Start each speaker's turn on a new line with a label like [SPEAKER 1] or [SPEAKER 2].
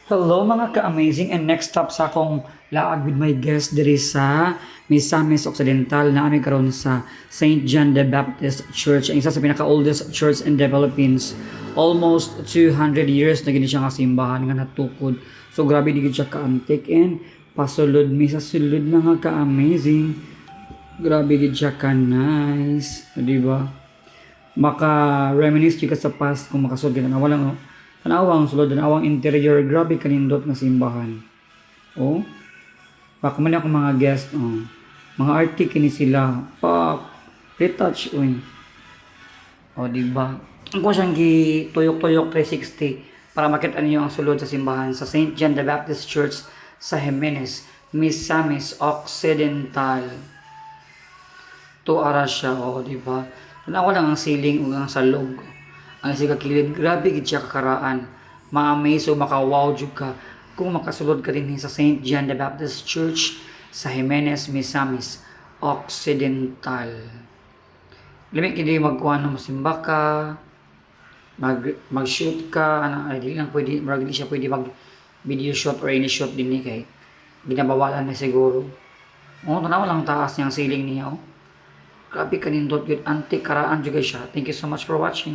[SPEAKER 1] Hello mga ka-amazing, and next stop sa akong laag with my guest diri sa Misamis Occidental na ami karon sa St. John the Baptist Church, ang isa sa pinaka-oldest church in the Philippines. Almost 200 years na gini siya nga simbahan nga natukod. So grabe di gid siya ka-antik and pasulod mi sa sulod mga ka-amazing. Grabe gid siya ka-nice, di ba? Maka-reminisce ka sa past kung makasud ka na walang tanawang sulod tanawang interior, grabe kanindot nga simbahan. Oh, baka man ako mga guest, mga arty kini sila pa retouch oy. Oh, di ba? Ang ko siyang gituyok-tuyok 360 para makita niyo ang sulod sa simbahan sa St. John the Baptist Church sa Jimenez, Misamis Occidental. Tuara siya, oh, di ba? Tanawa lang ang ceiling ug ang salog. Ang isa ka kilid, grabe gid siya kakaraan. Ma-amaze o maka-wow jud ka kung makasulod ka din sa St. John the Baptist Church sa Jimenez, Misamis Occidental. Limit kini magkuan no masimba ka, mag-shoot ka, ana ay dili lang pwede, marag dili siya pwede mag video shoot or any shoot din ni kay ginabawalan na siguro. Oh, tanawa lang taas niyang ceiling niya, oh. Grabe kanindot gyud, antik karaan jud siya. Thank you so much for watching.